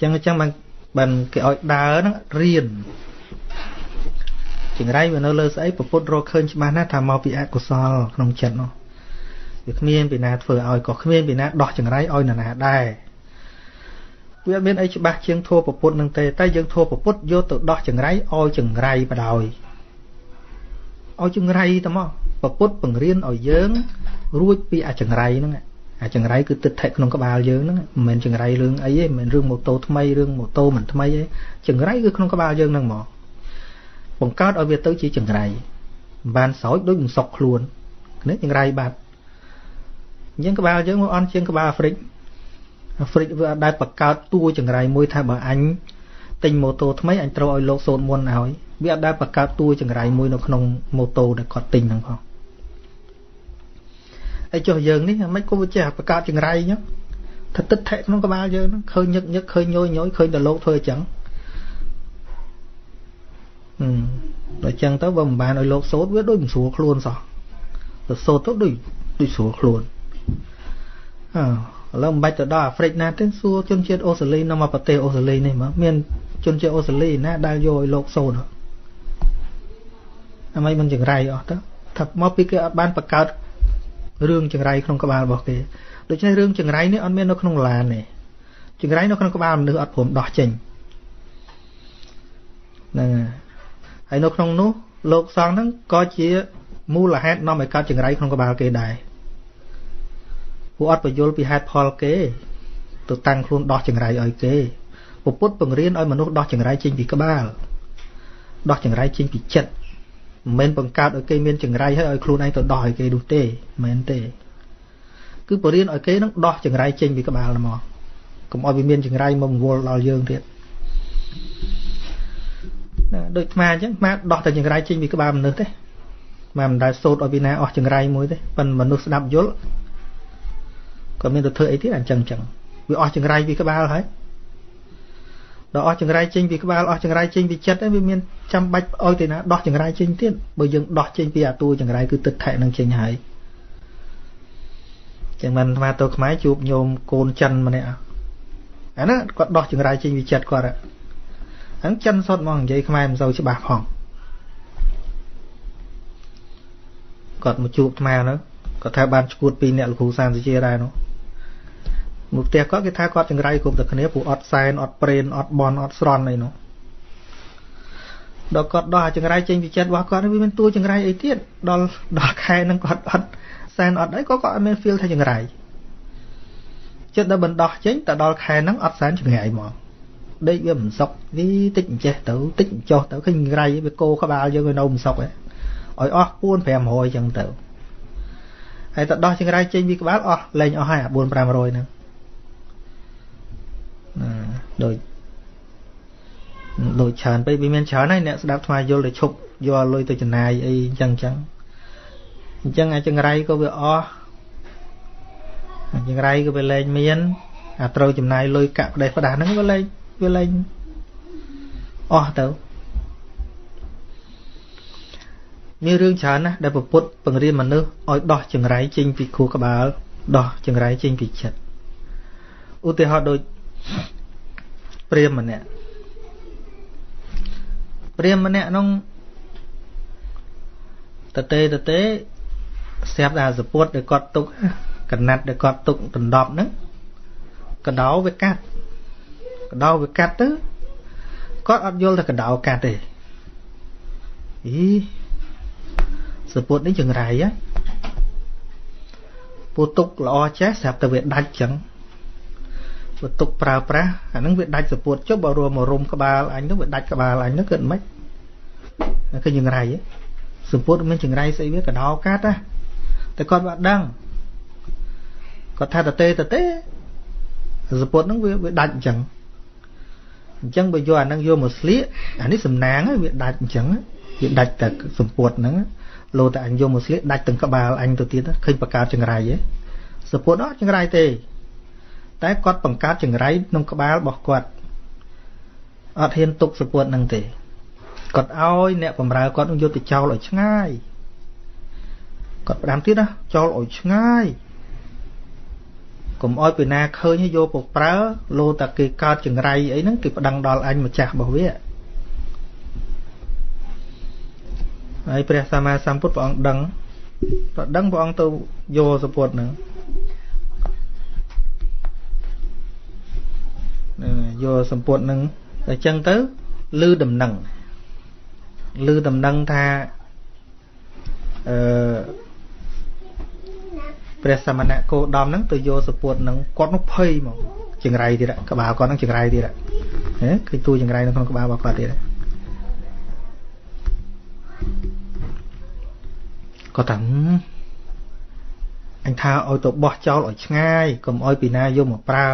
chẳng bằng cái ỏi đá nó riêng chừng ray mà nó lơ sấy bột rô khơi mà nó tham màu bị ác của sao nông chật nó việc miên bị nạt phở ỏi có miên bị nạt đọt chừng ray ỏi nà đai việc miên ấy bạc chiên thua bột nâng tê tay dương thua bột vô tự đọt chừng ray ỏi chừng ray và đòi ỏi chừng ray tao mò bột bằng riêng ỏi dướng ruột bị chừng ray nó chừng ray cứ tịch thệ không có bao dướng nó mình chừng ray lương ấy mình rương một tô thay rương một tô mình thay ấy chừng ray cứ không có bao dướng nâng mò bằng cao ở Việt tới chỉ chừng ray bàn sỏi đối bằng sọc luôn nếu chừng ray bạt những cái bao dướng on trên cái bao Afric vừa đại bậc cao tua chừng ray môi thay bà anh tình mô tô thay anh trôi lô xôn muôn nào ấy biết đại bậc cao tua chừng ray môi nó không mô tô để có tình không ai cho giờ ní mấy cô trẻ bậc cao chừng ray nhá thật tích thệ nó có bao giờ nó khơi nhức khơi nhối khơi đờ lô thôi chẳng rồi chẳng tới vòng bàn ở lô sốt với đôi xuống luôn sao rồi sốt tốt đôi xuống luôn là một bài từ đó Afric na tên xua chân chết Australia nó mà bật tê Australia này mà miền chân chết Australia na đang vô lô sốt đó mấy mình chừng ray đó thật mót bị cái ban bậc cao rương chừng ray không có bao bọc kì đối với rương chừng ray này anh miền nó không là này chừng ray nó không có bao nữa ởผมđỏ chỉnh nè hay nó không nốt lột xong nó có chỉ mua là hết nó mới cao chừng ray không có bao kì đại vụ ớt phải vô bị hai Paul kế từ tăng luôn đo chừng ray ở kế một phút bằng riêng ở mà nó đo chừng ray trên bị các ba đo chừng ray trên bị chật men bằng cao ở cây miên chừng ray hay ở luôn anh tôi đòi cây đủ tê men tê cứ bờ riêng ở kế nó đo chừng ray trên bị các ba là mò cũng ở bên miên chừng ray mông vô lò dương thiệt đôi mà chứ mà đo từ chừng ray trên bị các ba mình nữa thế mà mình đã sốt ở bên này ở chừng ray muối thế phần mình nó đập vô còn mình được thưa ấy thế là chẳng vì ở chừng ray vì các ba là đó ở chừng ray trên vì các ba ở chừng ray trên vì chất ấy vì miền trăm bách ôi thì nó đọt chừng ray trên tiết bởi dựng đọt trên vì tôi chừng ray cứ tịch thệ năng trên hải chẳng mình mà tôi máy chụp nhôm côn chân mà nè nó còn đọt chừng ray trên vì chất qua đó hắn chân sót mong vậy không ai làm giàu cho bạc hỏng còn một chụp mà nữa có theo ban chuột pin nè khu san thì chia ra nó một tia có cái thai có chừng ray cũng được cái này phụ ọt sign ọt brain ọt bon ọt stron này nó đó có đo chừng ray trên vị chất quá con với bên tôi chừng ray ấy tiết đo khai năng có ọt sign ọt đấy có men feel thay chừng ray chất đó bên đo chính ta đo khai năng ọt sign chừng ngày mà đây với mình sọc với tích che tự tích cho tự cái ray với cô có bao nhiêu người đâu mình sọc ấy ỏi ọt buôn phèm hồi chẳng tự hay ta đo chừng ray trên vị bát ọt lên ở hai buôn pram rồi nè đổi chán bây bên chán này nè đạp thoại vô để chụp vô lôi từ chân này ấy chẳng ai chừng ray có việc chừng ray có việc lên miên trâu chừng này lôi cạp đây phải đá nó có lên tớ như rương chán á để một phút bằng riêng mà nữa ôi đo chừng ray trên vì khu các bà đo chừng ray trên vì chật ưu tiên họ đôi Priam mà nè nó tê xếp ra support để cọt tục cần nát để cọt tục từng đọp nữa cần đau với cát tứ cọt áp vô là cần đau cát để ý support đến chừng rải á phụ tục lo chết xếp từ việc đánh chẳng một tục pra anh nó việc đánh support chốt bao rùa mà rùm các bà anh nó việc đánh các bà anh nó cần mấy cái chừng này ấy support mình chừng này sẽ biết cả đau cát áแต่con bạn đang có thay tê support nó việc đánh chẳng bây giờ anh đang vô một slip anh ấy sầm náng ấy việc đánh chẳng việc đánh từ support nó lô tại anh vô một slip đánh từng các bà anh đầu tiên đó khi bạc cao chừng này ấy support đó chừng này têแต่กอดปังการจึงไรนุ่งกระบาลบอกกอดอาเทียนตุกสปวดนั่งเตะกอดเอาเนี่ยผมรากอดนุ่งโยติเจ้าลอยง่ายกอดประดามที่นะเจ้าลอยง่าย កុំអោយពីណាឃើញយកមកប្រើលោតាគេកើតចង្រៃអីហ្នឹងគេប្តឹងដល់អញម្ចាស់របស់វាហើយព្រះសម្មាសម្ពុទ្ធព្រះអង្គដឹងព្រះអង្គទៅយកសពុទ្ធហ្នឹងយកសម្ពុទ្ធហ្នឹងតែចឹងទៅលឺដំណឹងថាព្រះសមណគោដមហ្នឹងទៅយកសពុទ្ធហ្នឹងគាត់នោះភ័យហ្មងចង្រៃទៀតក្បាលគាត់ហ្នឹងចង្រៃទៀតឃើញតួចង្រៃនៅក្នុងក្បាលរបស់គាត់ទៀតគាត់ថាអញថាឲ្យទៅបោះចោលឲ្យឆ្ងាយកុំឲ្យពីណាយកមកប្រើ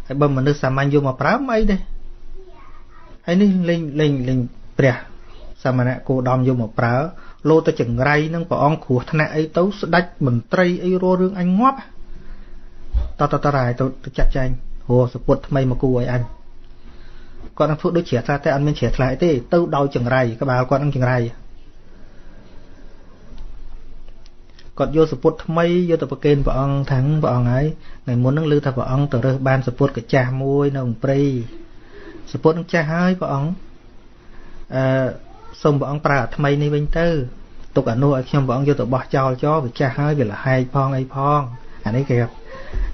ហើយបើមនុស្សសាមញ្ញយកមកប្រើមិនអីទេហើយនេះលេងព្រះសមណគោដមយកមកប្រើលោទៅចង្រៃនឹងព្រះអង្គគ្រោះថ្នាក់អីទៅស្ដេចមន្ត្រីអីររឿងអញងាប់តហើយទៅចាត់ចែងហួសពុទ្ធថ្មីមកគូឲ្យអញគាត់នឹងធ្វើដូចជ្រះថ្លាតែអត់មានជ្រះថ្លាទេទៅដោយចង្រៃក្បាលគាត់នឹងចង្រៃគាត់យកសពុទ្ធថ្មីយកទៅប្រគេនព្រះអង្គថាងព្រះអង្គហើយថ្ងៃមុនហ្នឹងឮថាព្រះអង្គទៅរើសបានសពុទ្ធកចាស់មួយនៅក្នុងព្រៃសពុទ្ធនឹងចាស់ហើយព្រះអង្គសូមព្រះអង្គប្រើអាថ្មីនេះវិញទៅទុកអានោះឲ្យខ្ញុំព្រះអង្គយកទៅបោះចោលវាចាស់ហើយវាលហែកផងអីផងអានេះគេ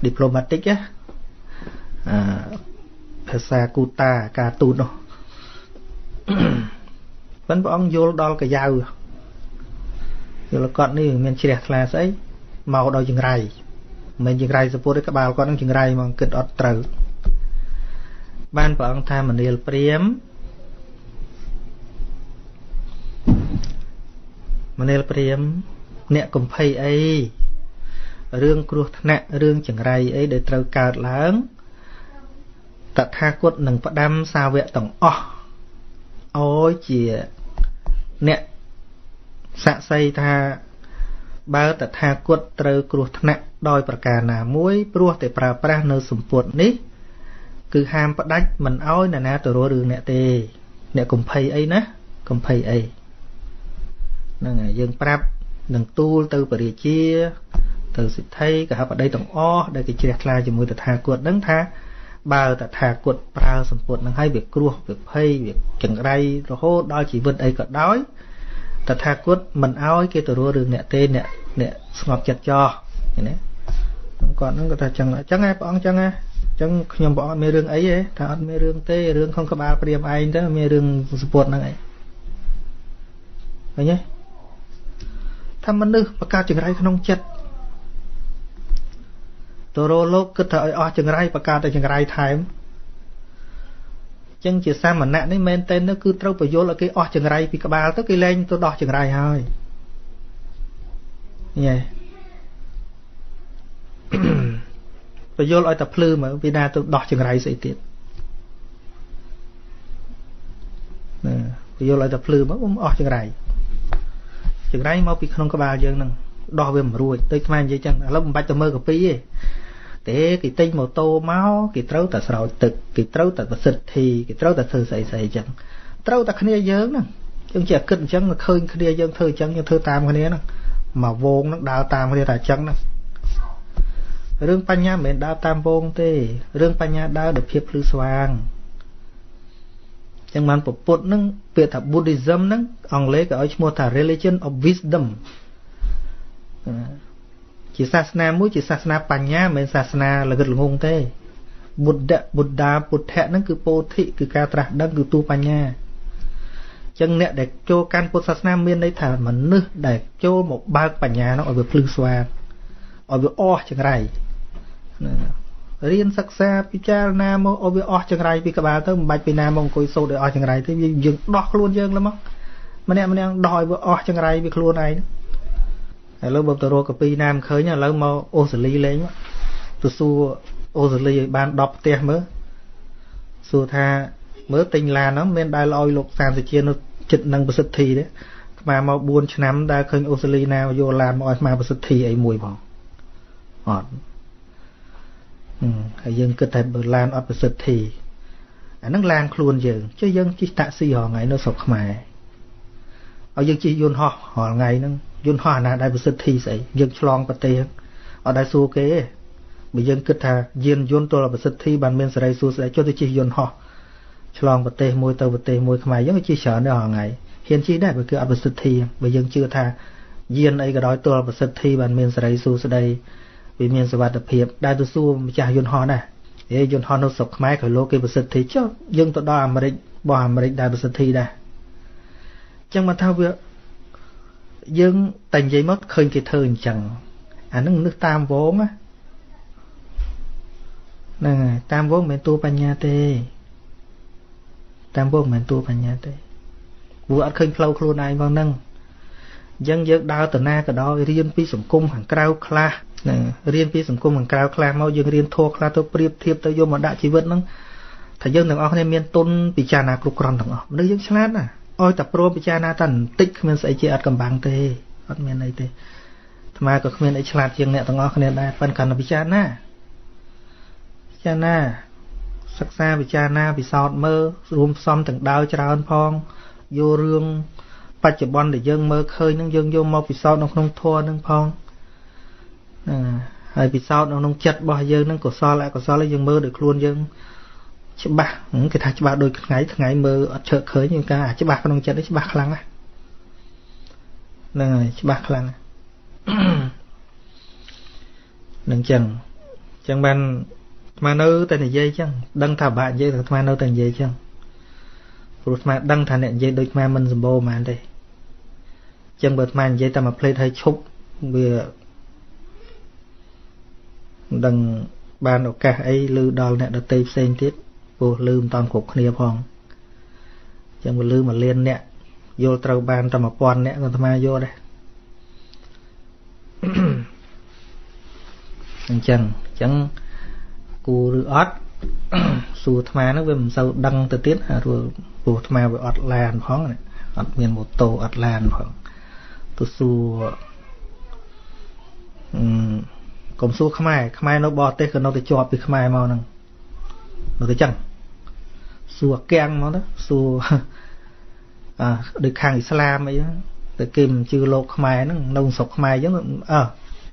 diplomatic ភាសាគូតាការទូតនោះប៉ុន្តែព្រះអង្គយល់ដល់កាយៅយល់គាត់នេះមានជ្រះថ្លាស្អីមកដល់ចង្រៃមិនចង្រៃសពុទ្ធទេក្បាលគាត់នឹងចង្រៃមកគិតអត់ត្រូវបានព្រះអង្គថាមនាលព្រាហ្មណ៍អ្នកកំភៃអីរឿងគ្រោះថ្នាក់រឿងចង្រៃអីដែលត្រូវកើតឡើងតថាគតនឹងផ្ដាំសាវកទាំងអស់ឲ្យជាអ្នកសាក់សីថាបើតថាគតត្រូវគ្រោះថ្នាក់ដោយប្រការណាមួយព្រោះតែប្រើប្រាស់នៅសម្ពុតនេះគឺហាមផ្ដាច់មិនឲ្យនរណាទៅរករឿងអ្នកទេអ្នកកំភៃអីណាកំភៃអីហ្នឹងហើយយើងប្រាប់នឹងទូលទៅបរិជាទៅសិទ្ធិកហបតីទាំងអស់ដែលគេជ្រះថ្លាជាមួយតថាគតហ្នឹងថាបើតថាគតប្រើសម្ពុតហ្នឹងឲ្យវាគ្រោះវាភ័យវាចង្រៃរហូតដល់ជីវិតអីក៏ដោយតថាគតមិនឲ្យគេទៅរករឿងអ្នកទេអ្នកស្ងប់ចិត្តចោះឃើញទេគាត់ហ្នឹងគាត់ថាចឹងឯងព្រះអង្គចឹងខ្ញុំព្រះអង្គមានរឿងអីទេថាអត់មានរឿងទេរឿងក្នុងក្បាលព្រាហ្មណ៍ឯងទៅមានរឿងសម្ពុតហ្នឹងឯងឃើញទេថាមនុស្សបង្កើតចង្រៃក្នុងចិត្តទៅរកលោកគិតថាឲ្យអស់ចង្រៃបង្កើតតែចង្រៃថែមចឹងជាសាមណៈនេះមែនតែនគឺត្រូវបញ្យល់ឲ្យគេអស់ចង្រៃពីក្បាលទៅគេលែងទៅដោះចង្រៃហើយញ៉េបញ្យល់ឲ្យតែភ្លឺមកពីណាទៅដោះចង្រៃស្អីទៀតណាបញ្យល់ឲ្យតែភ្លឺមកអស់ចង្រៃមកពីក្នុងក្បាលយើងហ្នឹងដោះវាមិនរួចដូចខ្មែរនិយាយចឹងឥឡូវមិនបាច់ទៅមើលកាពីទេគេទិញម៉ូតូមកគេត្រូវតែស្រោចទឹកគេត្រូវតែប្រសិទ្ធិគេត្រូវតែធ្វើស្អីអញ្ចឹងត្រូវតែគ្នាយើងហ្នឹងយើងជាគិតអញ្ចឹងឃើញគ្នាយើងធ្វើអញ្ចឹងយើងធ្វើតាមគ្នាហ្នឹងមកវងហ្នឹងដើរតាមគ្នាតែអញ្ចឹងហ្នឹងរឿងបញ្ញាមិនមែនដើរតាមវងទេរឿងបញ្ញាដើរដោយភាពភ្លឺស្វាងចឹងបានពុទ្ធហ្នឹងពាក្យថា Buddhism ហ្នឹងអង់គ្លេសគេឲ្យឈ្មោះថា Religion of Wisdom ជាសាសនាមួយជាសាសនាបញ្ញាមិនមែនសាសនាល្ងឹតល្ងងទេបុទ្ធាពុទ្ធៈហ្នឹងគឺពោធិគឺការត្រាស់ដឹងគឺទូបញ្ញាចឹងអ្នកដែលចូលកាន់ពុទ្ធសាសនាមានន័យថាមនុស្សដែលចូលមកបើកបញ្ញាហ្នឹងឲ្យវាភ្លឺស្វាងឲ្យវាអស់ចង្រៃរៀនសិក្សាពិចារណាមកឲ្យវាអស់ចង្រៃពីក្បាលទៅមិនបាច់ពីណាមកអង្គុយសូត្រឲ្យអស់ចង្រៃទេយើងដោះខ្លួនយើងឡើងមកម្នាក់ដោះឲ្យវាអស់ចង្រៃពីខ្លួនឯងឥឡូវបើទៅរកកាពីណាមិនឃើញឥឡូវមកអូស្ត្រាលីលេងទៅសួរអូស្ត្រាលីឲ្យបាន10ផ្ទះមើលសួរថាមើលទិញឡានហ្នឹងមានដែលឲ្យលោកសាមសិជានៅចិត្តនឹងប្រសិទ្ធិទេស្មាមក4ឆ្នាំដែលឃើញអូស្ត្រាលីណាយកឡានមកឲ្យស្មាប្រសិទ្ធិអីមួយផងអត់ហើយយើងគិតថាបើឡានអត់ប្រសិទ្ធិអាហ្នឹងឡានខ្លួនយើងចុះយើងជិះតាក់ស៊ីរាល់ថ្ងៃនៅស្រុកខ្មែរឲ្យយើងជិះយន្តហោះរាល់ថ្ងៃហ្នឹងយន្តហោះអាណាដែលប្រសិទ្ធិស្អីយើងឆ្លងប្រទេសអត់ដែលសួរគេទេ បើយើងគិតថាយានយន្តទល់ប្រសិទ្ធិបានមានសេរីសួស្តីចុះទៅជិះយន្តហោះឆ្លងប្រទេសមួយទៅប្រទេសមួយខ្មែរយើងជិះច្រើនដែរហងៃហ៊ានជិះដែរបើគឺអត់ប្រសិទ្ធិបើយើងជឿថាយានអីក៏ដោយទល់ប្រសិទ្ធិបានមានសេរីសួស្តីវាមានសុវត្ថិភាពដែលទៅសួរម្ចាស់យន្តហោះដែរយន្តហោះនៅស្រុកខ្មែរក៏លោកគេប្រសិទ្ធិចុះយើងទៅដល់អាមេរិកបោះអាមេរិកដែរប្រសិទ្ធិដែរអញ្ចឹងមកថាវាយើងតែនិយាយមកឃើញគេធ្វើអញ្ចឹងអានឹងនឹកតាមវងហ្នឹងហើយតាមវងមិនមែនតួបញ្ញាទេតាមវងមិនមែនតួបញ្ញាទេព្រោះអត់ឃើញផ្លូវខ្លួនឯងផងហ្នឹងអញ្ចឹងយើងដើរទៅណាក៏ដោយរៀនពីសង្គមខាងក្រៅខ្លះហ្នឹងរៀនពីសង្គមខាងក្រៅខ្លះមកយើងរៀនធម៌ខ្លះទៅប្រៀបធៀបទៅយកមកដាក់ជីវិតហ្នឹងថាយើងទាំងអស់គ្នាមានទុនពិចារណាគ្រប់គ្រាន់ទាំងអស់មនុស្សយើងឆ្លាតណាឲ្យតែព្រមពិចារណាតែបន្តិចគ្មានស្អីជាអត់កំបាំងទេអត់មានអីទេអាត្មាក៏គ្មានអីឆ្លាតជាងអ្នកទាំងអស់គ្នាដែរប៉ុន្តែកាន់តែពិចារណាសិក្សាពិចារណាពិសោធន៍មើលរួមផ្សំទាំងដើរច្រើនផងយករឿងបច្ចុប្បន្នដែលយើងមើលឃើញហ្នឹងយើងយកមកពិសោធន៍នៅក្នុងធម៌ហ្នឹងផងហើយពិសោធន៍នៅក្នុងចិត្តរបស់យើងហ្នឹងកុសលអកុសលយើងមើលដោយខ្លួនយើងច្បាស់គេថាច្បាស់ដូចថ្ងៃមើលអត់ជើឃើញយើងការច្បាស់ក្នុងចិត្តនេះច្បាស់ខ្លាំងណាស់ហ្នឹងហើយច្បាស់ខ្លាំងនឹងចឹងបានអាត្មានៅតែនិយាយចឹងដឹងថាបាក់និយាយតែអាត្មានៅតែនិយាយចឹងព្រោះអាត្មាដឹងថាអ្នកនិយាយដូចអាត្មាមិនសម្បូរហ្មងទេចឹងបើអាត្មានិយាយតែមួយផ្លេតឲ្យឈប់វាមិនដឹងបានឱកាសអីឮដល់អ្នកដទៃផ្សេងទៀតព្រោះឮមិនតាន់គ្រប់គ្នាផងចឹងវាឮមួយលានអ្នកយល់ត្រូវបានតែ 1000 អ្នកក៏អាត្មាយល់ដែរអញ្ចឹងគូឬអត់សួរអាត្មាហ្នឹងវាមិនសូវដឹងទៅទៀតព្រោះអាត្មាវាអត់ឡានផងអត់មានម៉ូតូអត់ឡានផងទៅសួរកុំសួរខ្មែរនៅបរទេសក៏នៅតែជាប់ពីខ្មែរមកហ្នឹងនៅតែចឹងសួរកាំងមកទៅសួរដូចខាងអ៊ីស្លាមអីហ្នឹងតែគេមិនជឿលោកខ្មែរហ្នឹងនៅស្រុកខ្មែរអញ្ចឹង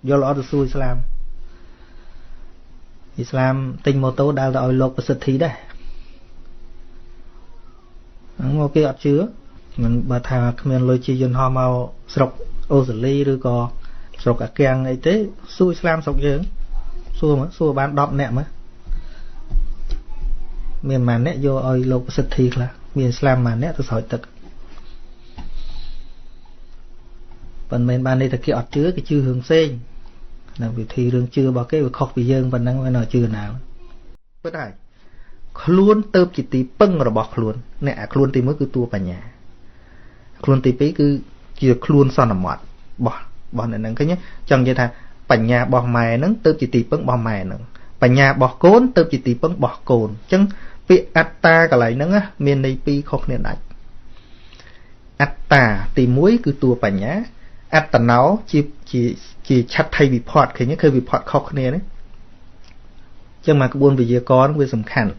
យល់អត់ទៅសួរអ៊ីស្លាមទិញម៉ូតូដើរទៅឲ្យលោកប្រសិទ្ធិដែរមកគេអត់ជឿមិនបើថាគ្មានលុយជាយន្តហោះមកស្រុកអូស្ត្រាលីឬក៏ស្រុកអាកាំងអីទេសួរអ៊ីស្លាមស្រុកយើងសួរបាន10នាក់មើលមានប៉ុន្មានអ្នកយកឲ្យលោកប្រសិទ្ធិខ្លះមានអ៊ីស្លាមប៉ុន្មានអ្នកទៅស្រោចទឹកប៉ុន្មានបាននេះតែគេអត់ជឿគេជឿរឿងផ្សេងនៅវិធីរឿងជឿរបស់គេវាខុសពីយើងប៉ុណ្ណឹងវានៅជឿណាពិតហើយខ្លួនទៅជាទីពឹងរបស់ខ្លួនអ្នកអាខ្លួនទី1គឺតួបញ្ញាខ្លួនទី2គឺជាខ្លួនសន្មតរបស់អ្នកហ្នឹងឃើញចង់និយាយថាបញ្ញារបស់ម៉ែហ្នឹងទៅជាទីពឹងរបស់ម៉ែហ្នឹងបញ្ញារបស់កូនទៅជាទីពឹងរបស់កូនអញ្ចឹងពាក្យអត្តាកន្លែងហ្នឹងមានន័យពីរខុសគ្នាដាច់អត្តាទី1គឺតួបញ្ញាអត្តណោជាឆដ្ឋីវិផតឃើញគឺវិផតខុសគ្នាណាអញ្ចឹងមកក្បួនវិទ្យាករណ៍វាសំខាន់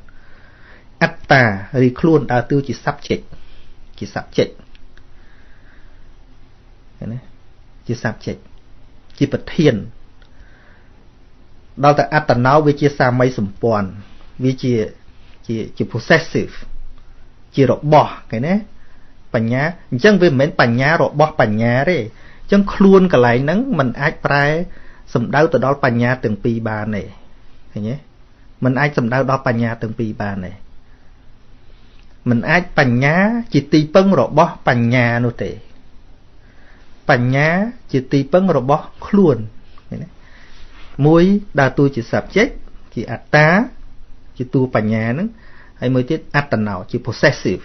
អត្តាឬខ្លួនដើរតួជា subject ឃើញណាជា subject ជាប្រធានដល់តែអត្តណោវាជាសាមីសម្ព័ន្ធវាជា possessive ជារបស់ឃើញណាបញ្ញាអញ្ចឹងវាមិនមែនបញ្ញារបស់បញ្ញាទេអញ្ចឹងខ្លួនកន្លែងហ្នឹងมันអាចប្រែសំដៅទៅដល់បញ្ញាទាំងពីរបានទេឃើញទេมันអាចសំដៅដល់បញ្ញាទាំងពីរបានទេมันអាចបញ្ញាជាទីពឹងរបស់បញ្ញានោះទេបញ្ញាជាទីពឹងរបស់ខ្លួនឃើញទេមួយដើរតួជា subject ជាអត្តាជាតួបញ្ញាហ្នឹងហើយមួយទៀតអត្តណោជា possessive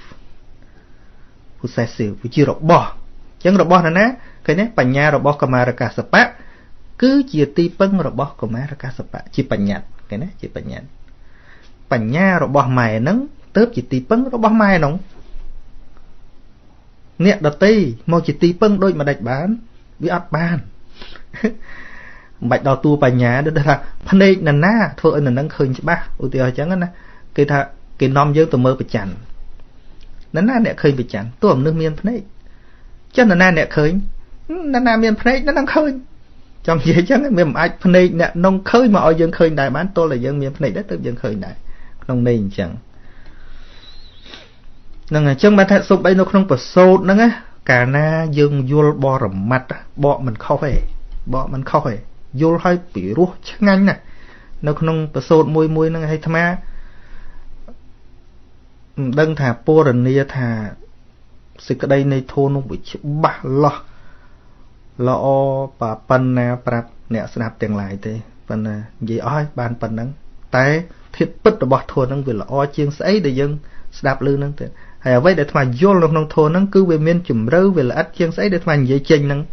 វាជារបស់អញ្ចឹងរបស់ណាឃើញទេបញ្ញារបស់កមារកាសបៈគឺជាទីពឹងរបស់កមារកាសបៈជាបញ្ញត្តិឃើញទេជាបញ្ញត្តិបញ្ញារបស់ម៉ែហ្នឹងទៅជាទីពឹងរបស់ម៉ែហ្នឹងអ្នកដតីមកជាទីពឹងដូចម្ដេចបានវាអត់បានមិនបាច់ដល់តួបញ្ញាដូចថាភ្នែកណាធ្វើឲ្យនឹងឃើញច្បាស់ឧទាហរណ៍អញ្ចឹងណាគេថាគេនាំយើងទៅមើលប្រច័ណ្ឌណាអ្នកឃើញប្រច័ណ្ឌតួមនុស្សមានភ្នែកចឹងណាអ្នកឃើញណាមានភ្នែកណានឹងឃើញ trong vậy chắc mình ai phân này nè nông khơi mà ở dân khơi đại bán tôi là dân miền phân này đất từ dân khơi đại nông này chẳng nâng là chân mà thật sụp bay nó không phải sâu nâng á cả na dương vô bò rầm mặt bọ mình khó hề vô hơi bị ruột chắc nhanh nè nó không phải sâu mùi nâng hay tham á đăng thả po rồi nia thả sự cái đây này thô nó bị bả lo bà pan nè bà nè snap tiền lại thế pan gì oi ban pan nắng té thiết bứt bỏ thô nâng vì là o chiên sấy để dân snap lư nâng thế hay vậy để mà vô lòng nông thôn nâng cứ về miền chùm râu về là ắt chiên sấy để mà dễ chênh nâng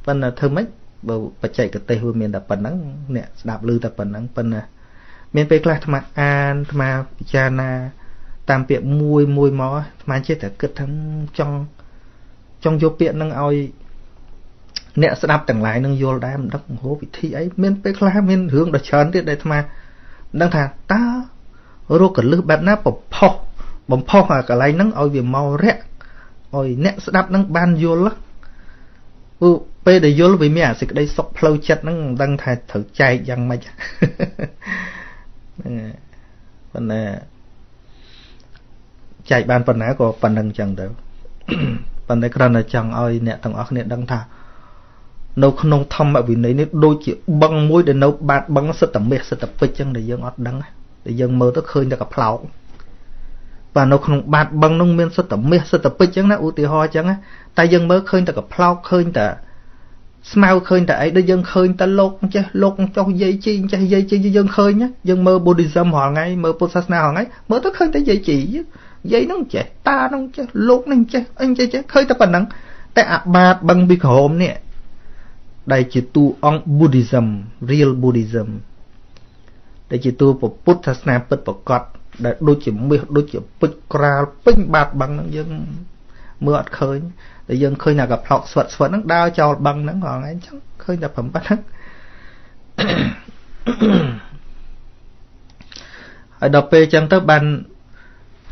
pan là thơm mấy bầu bà chạy cái tây miền đập pan nắng nè snap lư đập pan nắng pan miền tây là tham an tham cha na tam tiệm mùi mó mà chết thật cực thằng trong vô tiệm nâng oi nè sẽ đáp tầng lại nâng vô đám đất hố vị thi ấy miền tây là miền hướng đã chán thế đây mà đang thà ta rồi cần lư bát nát bầm phò à cả lại nâng oi vì màu rẽ oi nè sẽ đáp nâng ban vô lắm pe để vô vì mẹ sẽ đây sọc phơi chặt nâng đang thà thử chạy dăng mà còn chạy ban phần ná có phần nâng chẳng được phần này cần là chẳng oi nè thằng óc nè đang thà nấu không thâm mà vì nấy đôi chỉ băng muối để nấu bát băng sét tẩm mệt sét tập pích chẳng để dân ớt đắng để dân mơ tới khơi được gặp lẩu và nấu không bát băng nông miên sét tẩm mệt sét tập pích chẳng na ưu tiên ho chẳng á tại dân mơ khơi được gặp lẩu khơi ta smile khơi ta ấy để dân khơi ta lột cho dây chi dân khơi nhá dân mơ Buddhism họ ngay mơ Bodhisattva họ ngay mơ tới khơi ta dây chỉ chứ dây nó chết ta nó chết lột nó chết anh chết khơi ta phần nắng tại ạ bát băng bị hổm nè đây chỉ tu on Buddhism, real Buddhism. Đây chỉ tu của Buddha bật bật cọt, để đôi chỉ bật cra pin bạt bằng dân mưa khơi, để dân khơi nào gặp lọt sượt nó đau cho bằng nó còn ấy chắc khơi nhập phẩm bắt ở đợt pe chẳng tới ban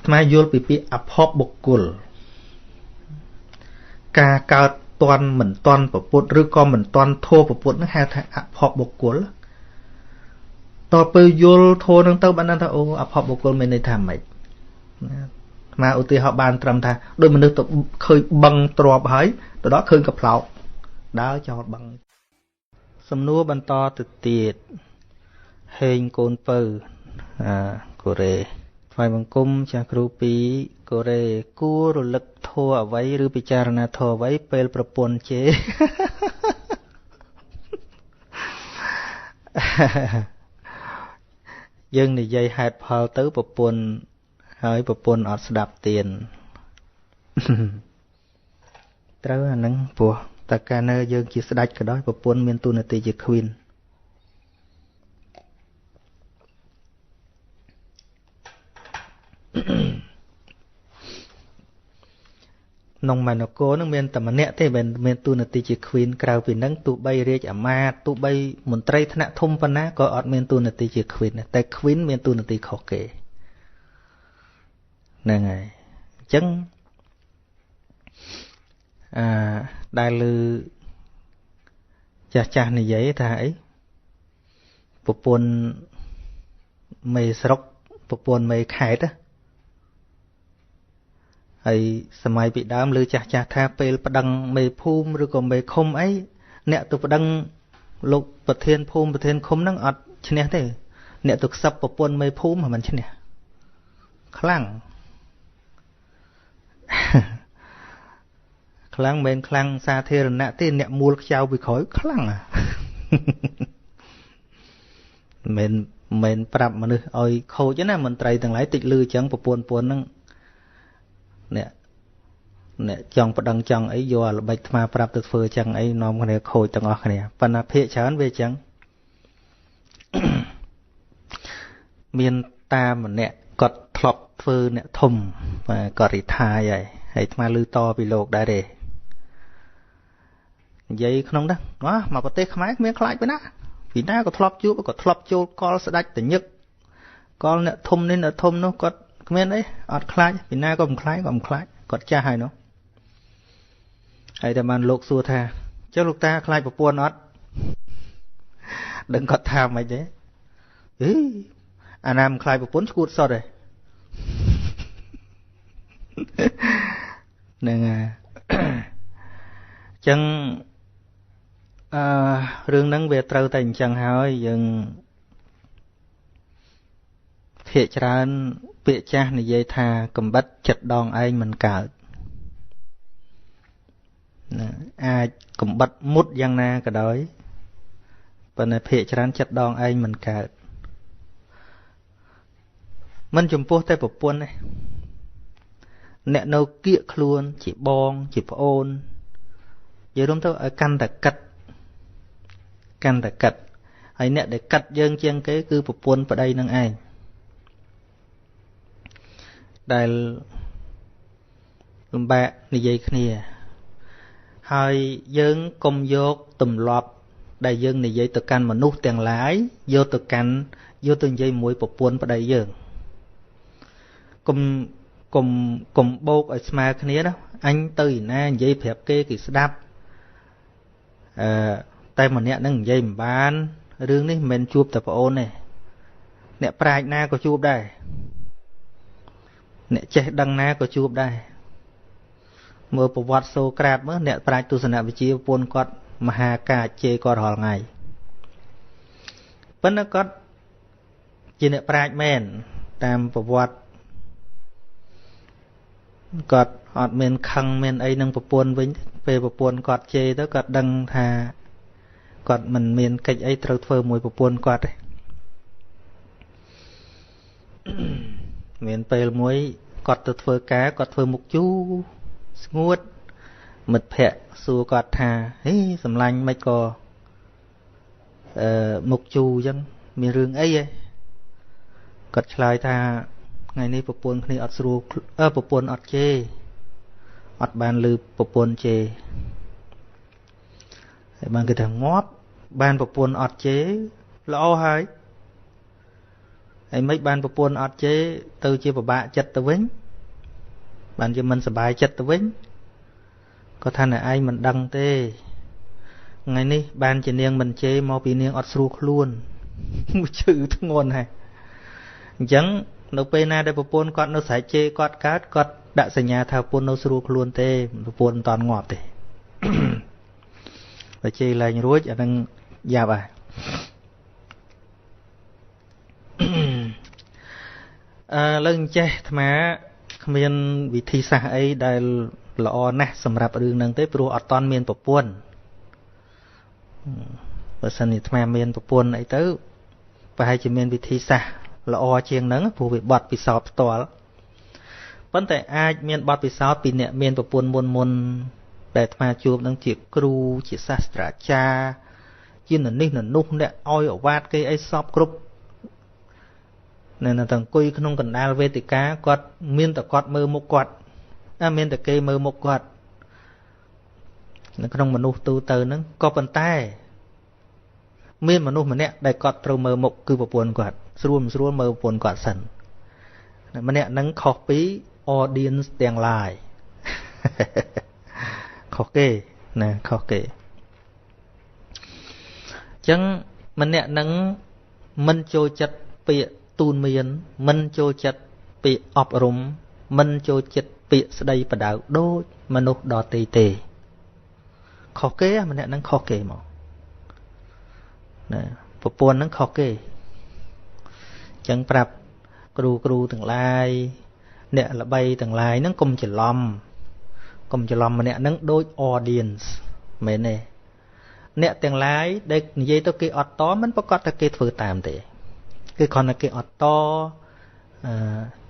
mai vô bị áp hop bộc cùl, ca cao toàn mình toàn của bột rư con mình toàn thô của bột nó hai thằng áp họp bột cuốn tao bây vô thô nâng tao bạn đang thao ô áp họp bột cuốn mình này thảm mày mà ưu tiên họ bàn trầm thà đôi mình được khơi bằng trọp hái từ đó khơi cặp lậu đá cho bằng sầm núa bàn to từ tiệt hình côn pư của rề phải bằng cung cha kêu pí của rề cua rồi lực thô ở vậy rư pichara thô vậy pel propon chế dân này dây hạt phao tới propon hơi propon ở đạp tiền trâu là nắng bùa ta ca nơi dân chỉ đạch cái đó propon miền tu nè tì chỉ khuyên nông mà nó cố nó miền tầm nẹt thế miền tu nè tì chỉ khuyên cào vì nắng tụ bay riết à ma tụ bay muốn trai thằng thum pan á có ở miền tu nè tì chỉ khuyên tại khuyên miền tu nè tì khó kể nè ngày chấn đại lư cha này vậy thà ấy bộ pôn mày sọc bộ pôn mày khai đó ấy sớm bị đám lư cha tha pe đăng mày phum rồi còn mày không ấy nè tụi đăng lục bậc thiên phum bậc thiên không năng ọt chứ nè thế nè tụi sập bộ pôn mày phum mà mình chứ nè khăng khăng men khăng xa thế nè thế nè mua chao bị khói khăng à mình prap mà nữa ôi khô chứ nè mình trai từng lái tịch lư chẳng bộ pôn năng nè chồng bật đằng chồng ấy vô là bạch ma prap tự phơi chẳng ấy nom cái này khôi từng ở cái này phần là phê chán về chẳng miền ta mà nè cọt thọp phơi nè thùng và cọt rỉ thà vậy hay ma lư to bị lột đại đề vậy không đó nó mà có tê khmái miếng khai với nó vì na có thọp chú có thọp chú con sẽ đạch từ nhất con nè thùng nên là thùng nó có miếng đấy ọt khai vì na có một khai còn cha hai nó hay là man lục xua tha cho lục ta khai bộ buồn ọt đừng có tham mày thế ý anh em khai bộ bốn cút sao đây nè chân rương nắng về trâu thành chẳng hỏi dừng thiệt ra việc cha này dây thà cầm bắt chặt đòn anh mình cạo ai cầm bắt mút giang na cả đói và này thiệt ra chặt đòn anh mình cạo mình chùm po tay bộ buôn này nè nâu kia luôn chỉ bong chỉ ôn giờ đúng thôi ở căn ta cắt ấy nè để cắt dương chiang cái cứ bộ buôn vào đây năng ai đại lùm bạ này dây kia hai dương công dốt tùm lọp đại dương này dây từ căn mà nút tiền lái vô từ căn vô từng dây mũi bộ buôn vào đây dương cùng bốc ở smart kia đó anh từ na dây phép kê kỳ đáp tay mà nè nâng dây mà bán rương này mình chụp tập ôn này nè prai na có chụp đây nè che đăng na có chụp đây mơ bộ vật số crab mới nè prai tu sanh vị trí buôn quạt mà hà cả chê quạt hòn ngày vẫn nó có chỉ nè prai men tam bộ vật quạt hot men khăng men ấy nâng bộ buôn với về bộ buôn quạt chê đó quạt đăng thà quạt mình men cách ấy trâu phơ mùi bộ buôn quạt đấy miền Tây muối quạt từ phơi cá quạt phơi mục chú nguột mật phẹ xua quạt thà ấy sầm lanh mấy cò mục chú dân miền rừng ấy quạt lại thà ngày nay bộ buôn này ọt xua bộ buôn ọt chê ọt bàn lư bộ buôn chê bàn cái thằng ngóp bàn bộ buôn ọt chế lo hay ấy mấy ban bộ buôn ọt chế từ chia vào bạ chật từ vĩnh bạn cho mình sẽ bài chật từ vĩnh có thằng này ai mình đăng tê ngày ní ban chỉ niên mình chế mau bị niên ọt sưu luôn chữ thức ngôn này chẳng nó pena đây bộ buôn con nó sẽ chế con cát con đã xây nhà thao buôn nó sưu luôn tê bộ buôn toàn ngọt tê và chế lại rối ở đang già bà lần chơi mà miền vị thị xã ấy đại lọ nè sầm rạp đường năng tới pro toàn miền bộ buôn và sân thì mà miền bộ buôn ấy tới và hai chỉ miền vị thị xã lọ chiêng nắng phù bị bọt bị sọp to vấn đề ai miền bọt bị sọp bị nè miền bộ buôn muôn muôn để mà chụp năng chỉ kêu chỉ sastra cha chỉ là ninh là nung nè oi ở vát cái ấy sọp group nên là thằng quỳ không cần đào về thì cá quạt miên tập quạt mơ một quạt miên tập cây mơ một quạt nó không mà nuôi tu từ nó có bàn tay miên mà nuôi mà nè đại quạt trâu mơ một cứ một buồn quạt xuân mơ buồn quạt sần mà nè nắng copy audience tiền lại khó kê nè khó kê chẳng mà nè nắng mình trôi chặt bịa tuôn miền mình trôi chặt bị ọp rụng mình trôi chặt bị đây và đạo đôi mà nốt đỏ tê tê khó kê mà nè nắng khó kê mà nè bộ buồn nắng khó kê chẳng prap kru từng lai nè là bay từng lai nắng cùng chỉ lom mà nè nắng đôi audience mấy nè nè từng lai đây dây tôi kia ọt tó mình bắt có cái phơi tạm thế cái con là cái ọt to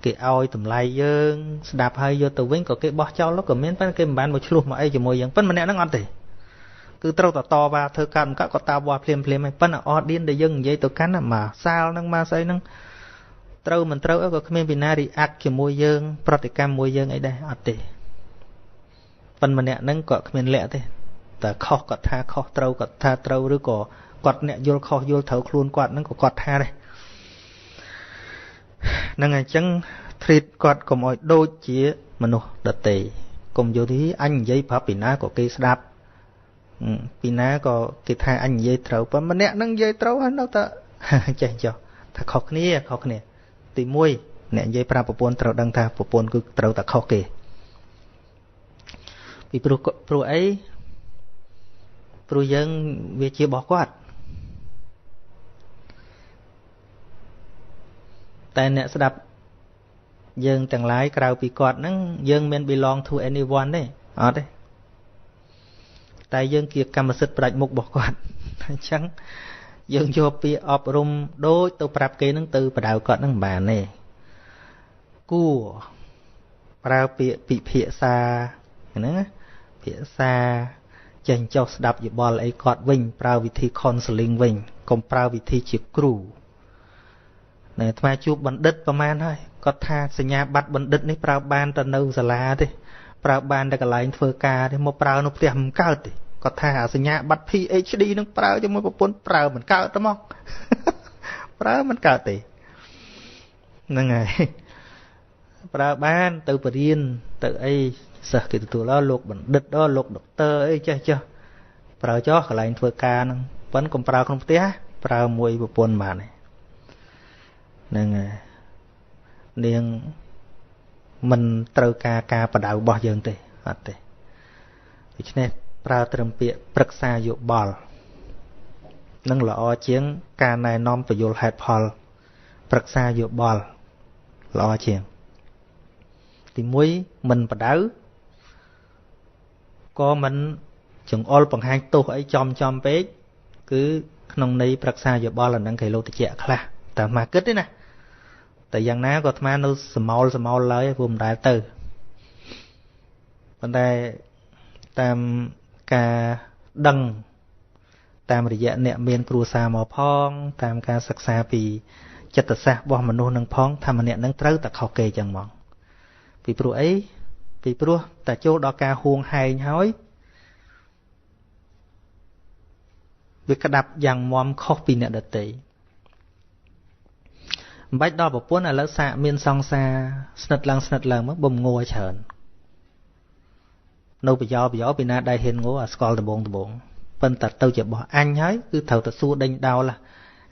cái oi tầm lai dương đạp hơi vô từ vĩnh có cái bó cháu nó có miếng cái bán một chút mà ấy chỉ môi dương phân mà nè nó ngon thì cứ trâu to ba thưa cam các có tao bò phèm ấy phân là audience để dương dây tôi cắn mà sao năng ma xây năng trâu mình trâu có miếng binary ác chỉ môi dương proticam môi dương ấy đây ọt thì phân mà nè nâng có miếng lẹ thế ta khó có tha khó trâu có tha trâu rồi có quạt nè vô khó vô thấu luôn quạt nó có quạt tha đây năng ngày chẳng thịt quạt có mọi đôi chia mà nó đợt tệ cùng vô thì anh dây pháp bị ná của cây đạp ពីណាក៏គេថាអញនិយាយត្រូវប៉ុន្តែម្នាក់ហ្នឹងនិយាយត្រូវហើយនៅតែចេះចុះថាខុសគ្នាទី1អ្នកនិយាយប្រាប់ប្រពន្ធត្រូវដឹងថាប្រពន្ធគឺត្រូវតែខុសគេពីព្រោះអីព្រោះយើងវាជារបស់គាត់តែអ្នកស្ដាប់យើងទាំងឡាយក្រៅពីគាត់ហ្នឹងយើងមិន belong to anyone ទេអត់ទេតែយើងជាកម្មសិទ្ធិផ្ដាច់មុខរបស់គាត់អញ្ចឹងយើងយកពាក្យអប់រំដូចទៅប្រាប់គេហ្នឹងទៅបដៅគាត់ហ្នឹងមិនបានទេគួរប្រើពាក្យពិភាក្សាហ្នឹងណាភាសាចេញចុះស្ដាប់យោបល់អីគាត់វិញប្រើវិធី counseling វិញកុំប្រើវិធីជាគ្រូនៅអាត្មាជួបបណ្ឌិតប្រហែលហើយគាត់ថាសញ្ញាបត្របណ្ឌិតនេះប្រើបានតែនៅសាលាទេប្រើបានតែកន្លែងធ្វើការទេមកប្រើនៅផ្ទះមិនកើតទេគាត់ថាសញ្ញាបត្រ PhD នឹងប្រើជាមួយប្រពន្ធប្រើមិនកើតទេមកប្រើមិនកើតទេហ្នឹងហើយប្រើបានទៅបរៀនទៅអីសិស្សគេទទួលលោកបណ្ឌិតលោកដុកទ័រអីចេះប្រើចោះកន្លែងធ្វើការហ្នឹងប៉ុន្តែកុំប្រើក្នុងផ្ទះប្រើមួយប្រពន្ធបានហ្នឹងហើយនាងមិនត្រូវការបដៅរបស់យើងទេអត់ទេដូច្នេះប្រើត្រឹមពាក្យប្រឹក្សាយោបល់នឹងល្អជាងការណែនាំពយល់ហេតុផលប្រឹក្សាយោបល់ល្អជាងទី1មិនបដៅក៏មិនចង្អុលបង្ហាញទោសអីចំពេកគឺក្នុងន័យប្រឹក្សាយោបល់អាហ្នឹងគេលោកតិចខ្លះតែមកគិតទេណាតែយ៉ាងណាក៏អាត្មានៅសមោលឡើយព្រោះមិនដែលទៅប៉ុន្តែតាមការដឹងតាមរយៈអ្នកមានគ្រួសារមកផងតាមការសិក្សាពីចិត្តសាស្ត្ររបស់មនុស្សនឹងផងថាម្នាក់នឹងត្រូវតែខុសគេចឹងហ្មងពីព្រោះអីពីព្រោះតែចូលដល់ការហួងហែងហើយវាក្តាប់យ៉ាងមាំខុសពីអ្នកដទៃមិនបាច់ដល់ប្រពន្ធឥឡូវសាកមានសង្សារស្និទ្ធឡើងមកបំងល់ច្រើននៅប្រយោពីណាដែលហ៊ានងល់អាស្គាល់ដំបងប៉ុន្តែទៅជាបោះអញហើយគឺត្រូវតែសួរដេញដោល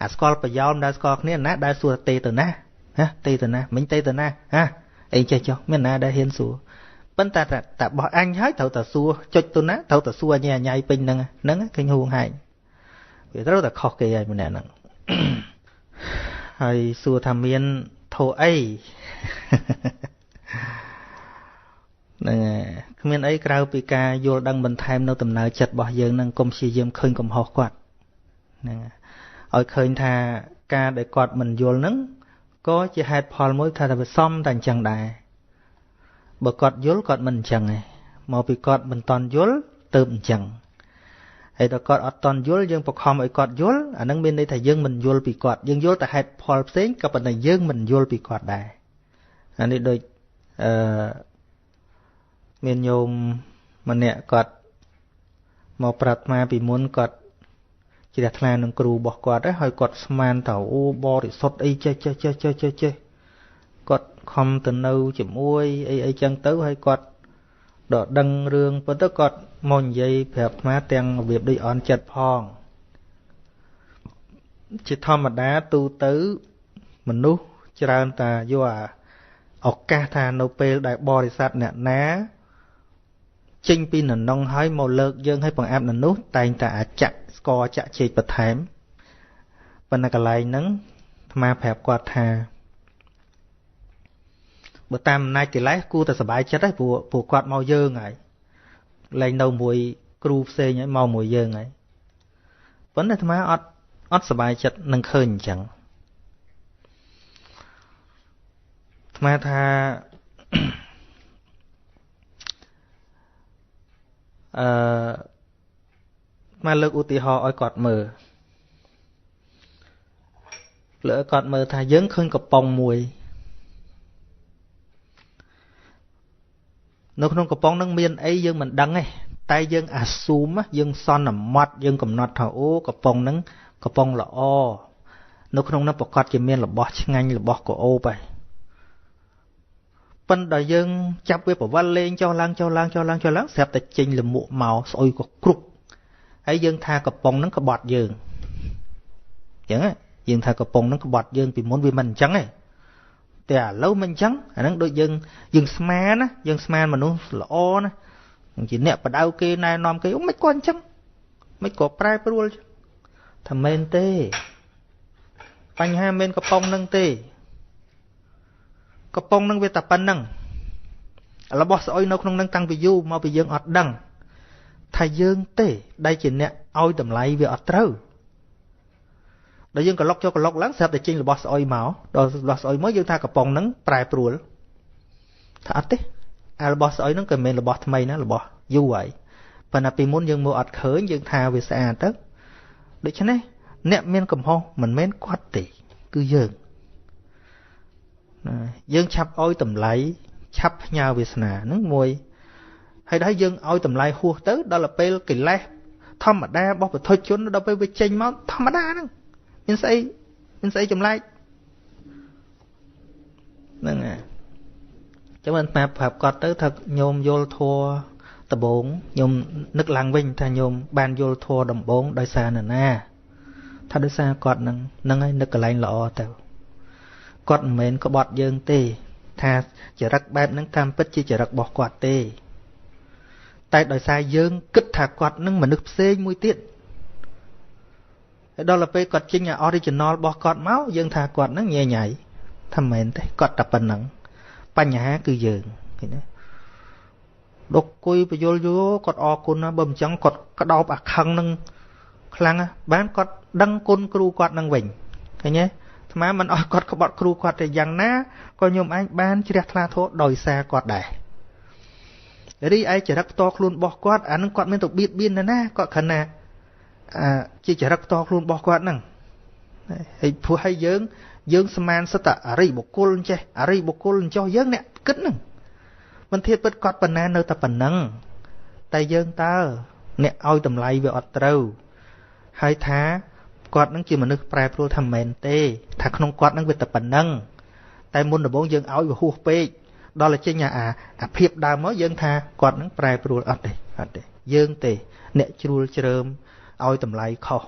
អាស្គាល់ប្រយោមិនដែលស្គាល់គ្នាណាដែលសួរទេទៅណាហ៎ទេទៅណាមិញទេទៅណាហ៎អីចេះចុះមានណាដែលហ៊ានសួរប៉ុន្តែតែបោះអញហើយត្រូវតែសួរចុចទៅណាត្រូវតែសួរអញពេញហ្នឹងឃើញហួងហែងវាត្រូវតែខុសគេហើយម្នាក់ហ្នឹងហើយសួរថាមានធោអីហ្នឹងគ្មានអីក្រៅពីការយល់ដឹងបន្ថែមនៅដំណើរចិត្តរបស់យើងនឹងកុំព្យាយាមឃើញកំហុសគាត់ហ្នឹងឲ្យឃើញថាការដែលគាត់មិនយល់ហ្នឹងក៏ជាហេតុផលមួយថាវាសមតែអញ្ចឹងដែរបើគាត់យល់គាត់មិនអញ្ចឹងទេមកពីគាត់មិនតន់យល់ទៅអញ្ចឹងហើយដល់គាត់អត់តន់យល់យើងបង្ខំឲ្យគាត់យល់អានឹងមានន័យថាយើងមិនយល់ពីគាត់យើងយល់តែហេតុផលផ្សេងក៏ប៉ុន្តែយើងមិនយល់ពីគាត់ដែរអានេះដូចមានញោមម្នាក់គាត់មកប្រាប់អាពីមុនគាត់ជ្រះថ្លានឹងគ្រូរបស់គាត់ហើយគាត់ស្មានថាអូបរិសុទ្ធអីចេះគាត់ខំទៅនៅជាមួយអីចឹងទៅហើយគាត់ដកដឹងរឿងប៉ុន្តែគាត់មកនិយាយប្រាប់អាទាំងរបៀបដូចអន់ចិត្តផងជាធម្មតាទូទៅមនុស្សច្រើនតាយកឱកាសថានៅពេលដែលបរិស័ទអ្នកណាចេញពីននងហើយមកលើកយើងឲ្យបង្អាប់ននោះតែងតែអាចៈស្គរចាក់ជែកបន្ថែមប៉ុន្តែកន្លែងហ្នឹងអាត្មាប្រាប់គាត់ថាបើតាមអំណាចកិលេសគួរតែសុបាយចិត្តហើយព្រោះគាត់មកយើងហើយលែងនៅមួយគ្រូផ្សេងហើយមកមួយយើងហើយប៉ុន្តែអាត្មាអត់សុបាយចិត្តនឹងឃើញអញ្ចឹងអាត្មាថាមកលើកឧទាហរណ៍ឲ្យគាត់មើលគាត់មើលថាយើងឃើញកំប៉ុងមួយនៅក្នុងកំប៉ុងហ្នឹងមានអីយើងមិនដឹងទេតែយើងអាស៊ូមយើងសន្មត់យើងកំណត់ថាអូកំប៉ុងហ្នឹងកំប៉ុងល្អនៅក្នុងនោះប្រកាសជាមានរបស់ឆ្ងាញ់របស់កោអូបហើយប៉ុន្តែយើងចាប់វាប្រវល់លេងចុះឡើងស្រាប់តែចេញលមួកមកស្អុយក៏គ្រប់ ហើយយើងថាកំប៉ុងហ្នឹងក្បត់យើងអញ្ចឹងយើងថាកំប៉ុងហ្នឹងក្បត់យើងពីមុនវាមិនអញ្ចឹងទេតែឥឡូវមិនអញ្ចឹងអាហ្នឹងដូចយើងស្មានណាយើងស្មានមនុស្សល្អណាជាអ្នកបដៅគេណែនាំគេមិនគាត់អញ្ចឹងមិនក៏ប្រែប្រួលថាមែនទេបញ្ហាមិនកំប៉ុងហ្នឹងទេកំប៉ុងហ្នឹងវាតែប៉ុណ្្នឹងរបស់ស្អុយនៅក្នុងហ្នឹងតាំងពីយូរមកពីយើងអត់ដឹងថាយើងទេដែលជាអ្នកឲ្យតម្លៃវាអត់ត្រូវដល់យើងក្លុកចូលក្លុកឡើងស្រាប់តែចេញរបស់ស្អុយមកដល់របស់ស្អុយមកយើងថាកំប៉ុងហ្នឹងប្រែប្រួលថាអត់ទេអារបស់ស្អុយហ្នឹងក៏មិនមែនរបស់ថ្មីណារបស់យូរហើយប៉ុន្តែពីមុនយើងមើលអត់ឃើញយើងថាវាស្អាតទៅដូច្នេះអ្នកមានកំហុសមិនមែនគាត់ទេគឺយើងឆាប់ឲ្យតម្លៃឆាប់ផ្ញើវាសនាហ្នឹងមួយហើយដល់យើងឲ្យតម្លៃហួសទៅដល់ពេលកិលេសធម្មតារបស់ពុទ្ធជនដល់ពេលវាចេញមកធម្មតាហ្នឹងមានស្អីចម្លែកហ្នឹងចាំមិនប្រាប់គាត់ទៅថាញោមយល់ធัวដំបងញោមនឹកឡើងវិញថាញោមបានយល់ធัวដំបងដោយសារណាថាដោយសារគាត់ហ្នឹងហើយនឹកកន្លែងល្អទៅគាត់មិនមែនក្បត់យើងទេថាចរិតបែបហ្នឹងតាមពិតជាចរិតរបស់គាត់ទេតែដោយសារយើងគិតថាគាត់នឹងមនុស្សផ្សេងមួយទៀតហើយដល់ពេលគាត់ចេញ original របស់គាត់មកយើងថាគាត់នឹងញ៉ៃញ៉ៃថាមិនមែនទេគាត់តែប៉ុណ្្នឹងបញ្ហាគឺយើងឃើញទេដុកគួយបយលយោគាត់អរគុណណាបើមិនចឹងគាត់ក្តោបអាខឹងនឹងខ្លាំងណាបានគាត់ដឹងគុណគ្រូគាត់នឹងវិញឃើញទេអាត្មាមិនអស់គាត់ក្បត់គ្រូគាត់តែយ៉ាងណាក៏ញោមឯងបានជ្រះថ្លាធម៌ដោយសារគាត់ដែររីឯចរិតផ្ទាល់ខ្លួនរបស់គាត់អានឹងគាត់មានទៅបៀតបៀនណាគាត់ខណៈជាចរិតផ្ទាល់ខ្លួនរបស់គាត់ហ្នឹងហើយព្រោះឲ្យយើងស្មានសិតតែអរិយបុគ្គលអញ្ចេះអរិយបុគ្គលអញ្ចោះយើងអ្នកគិតហ្នឹងមិនធៀបពិតគាត់ប៉ុណ្ណានៅតែប៉ុណ្ណឹងតែយើងតើអ្នកឲ្យតម្លៃវាអត់ត្រូវហើយថាគាត់នឹងជាមនុស្សប្រែប្រួលថាមិនមែនទេថាក្នុងគាត់នឹងវាតែប៉ុណ្ណឹងតែមុនដំបូងយើងឲ្យវាហួសពេកដល់តែចេញអាភាពដើមមកយើងថាគាត់នឹងប្រែប្រួលអត់ទេយើងទេអ្នកជ្រួលជ្រើមឲ្យតម្លៃខុស